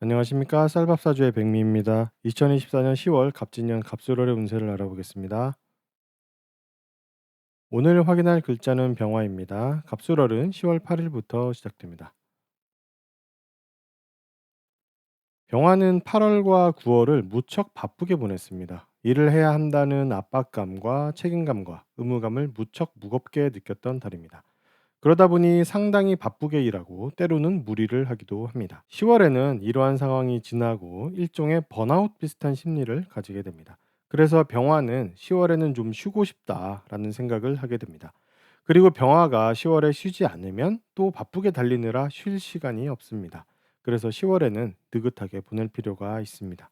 안녕하십니까. 쌀밥사주의 백미입니다. 2024년 10월 갑진년 갑술월의 운세를 알아보겠습니다. 오늘 확인할 글자는 병화입니다. 갑술월은 10월 8일부터 시작됩니다. 병화는 8월과 9월을 무척 바쁘게 보냈습니다. 일을 해야 한다는 압박감과 책임감과 의무감을 무척 무겁게 느꼈던 달입니다. 그러다 보니 상당히 바쁘게 일하고 때로는 무리를 하기도 합니다. 10월에는 이러한 상황이 지나고 일종의 번아웃 비슷한 심리를 가지게 됩니다. 그래서 병화는 10월에는 좀 쉬고 싶다라는 생각을 하게 됩니다. 그리고 병화가 10월에 쉬지 않으면 또 바쁘게 달리느라 쉴 시간이 없습니다. 그래서 10월에는 느긋하게 보낼 필요가 있습니다.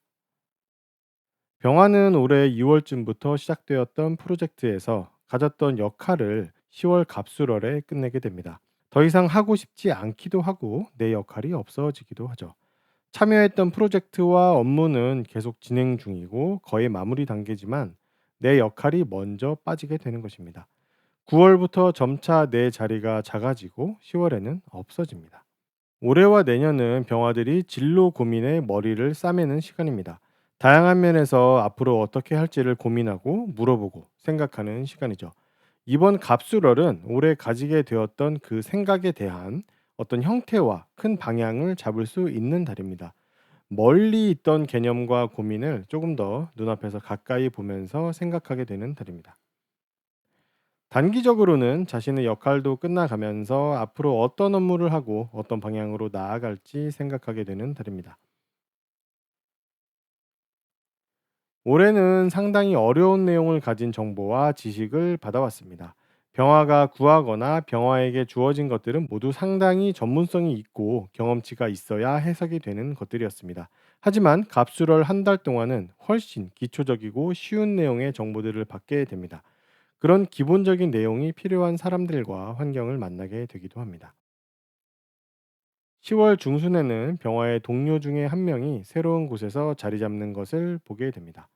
병화는 올해 2월쯤부터 시작되었던 프로젝트에서 가졌던 역할을 10월 갑술월에 끝내게 됩니다. 더 이상 하고 싶지 않기도 하고 내 역할이 없어지기도 하죠. 참여했던 프로젝트와 업무는 계속 진행 중이고 거의 마무리 단계지만 내 역할이 먼저 빠지게 되는 것입니다. 9월부터 점차 내 자리가 작아지고 10월에는 없어집니다. 올해와 내년은 병화들이 진로 고민에 머리를 싸매는 시간입니다. 다양한 면에서 앞으로 어떻게 할지를 고민하고 물어보고 생각하는 시간이죠. 이번 갑술월은 올해 가지게 되었던 그 생각에 대한 어떤 형태와 큰 방향을 잡을 수 있는 달입니다. 멀리 있던 개념과 고민을 조금 더 눈앞에서 가까이 보면서 생각하게 되는 달입니다. 단기적으로는 자신의 역할도 끝나가면서 앞으로 어떤 업무를 하고 어떤 방향으로 나아갈지 생각하게 되는 달입니다. 올해는 상당히 어려운 내용을 가진 정보와 지식을 받아왔습니다. 병화가 구하거나 병화에게 주어진 것들은 모두 상당히 전문성이 있고 경험치가 있어야 해석이 되는 것들이었습니다. 하지만 갑술월 한 달 동안은 훨씬 기초적이고 쉬운 내용의 정보들을 받게 됩니다. 그런 기본적인 내용이 필요한 사람들과 환경을 만나게 되기도 합니다. 10월 중순에는 병화의 동료 중에 한 명이 새로운 곳에서 자리 잡는 것을 보게 됩니다.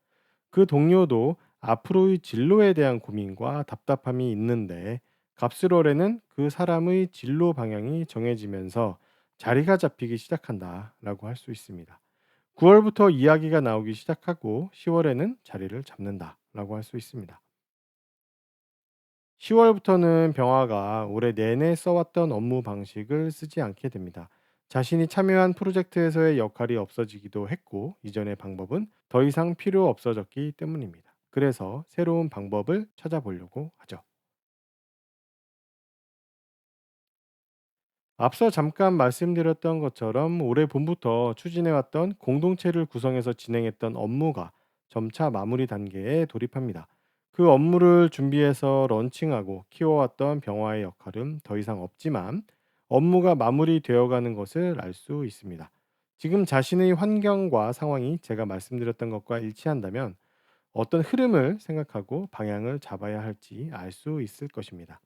그 동료도 앞으로의 진로에 대한 고민과 답답함이 있는데 갑술월에는 그 사람의 진로 방향이 정해지면서 자리가 잡히기 시작한다라고 할 수 있습니다. 9월부터 이야기가 나오기 시작하고 10월에는 자리를 잡는다라고 할 수 있습니다. 10월부터는 병화가 올해 내내 써왔던 업무 방식을 쓰지 않게 됩니다. 자신이 참여한 프로젝트에서의 역할이 없어지기도 했고, 이전의 방법은 더 이상 필요 없어졌기 때문입니다. 그래서 새로운 방법을 찾아보려고 하죠. 앞서 잠깐 말씀드렸던 것처럼 올해 봄부터 추진해왔던 공동체를 구성해서 진행했던 업무가 점차 마무리 단계에 돌입합니다. 그 업무를 준비해서 런칭하고 키워왔던 병화의 역할은 더 이상 없지만 업무가 마무리되어 가는 것을 알 수 있습니다. 지금 자신의 환경과 상황이 제가 말씀드렸던 것과 일치한다면 어떤 흐름을 생각하고 방향을 잡아야 할지 알 수 있을 것입니다.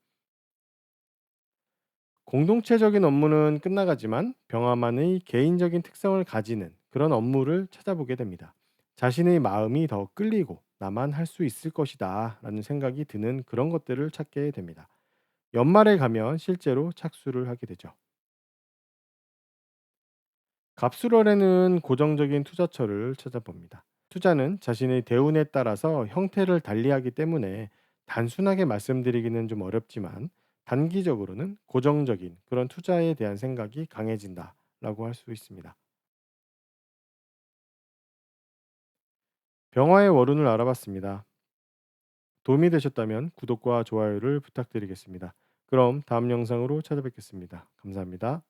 공동체적인 업무는 끝나가지만 병화만의 개인적인 특성을 가지는 그런 업무를 찾아보게 됩니다. 자신의 마음이 더 끌리고 나만 할 수 있을 것이다 라는 생각이 드는 그런 것들을 찾게 됩니다. 연말에 가면 실제로 착수를 하게 되죠. 갑술월에는 고정적인 투자처를 찾아봅니다. 투자는 자신의 대운에 따라서 형태를 달리하기 때문에 단순하게 말씀드리기는 좀 어렵지만 단기적으로는 고정적인 그런 투자에 대한 생각이 강해진다라고 할 수 있습니다. 병화의 월운을 알아봤습니다. 도움이 되셨다면 구독과 좋아요를 부탁드리겠습니다. 그럼 다음 영상으로 찾아뵙겠습니다. 감사합니다.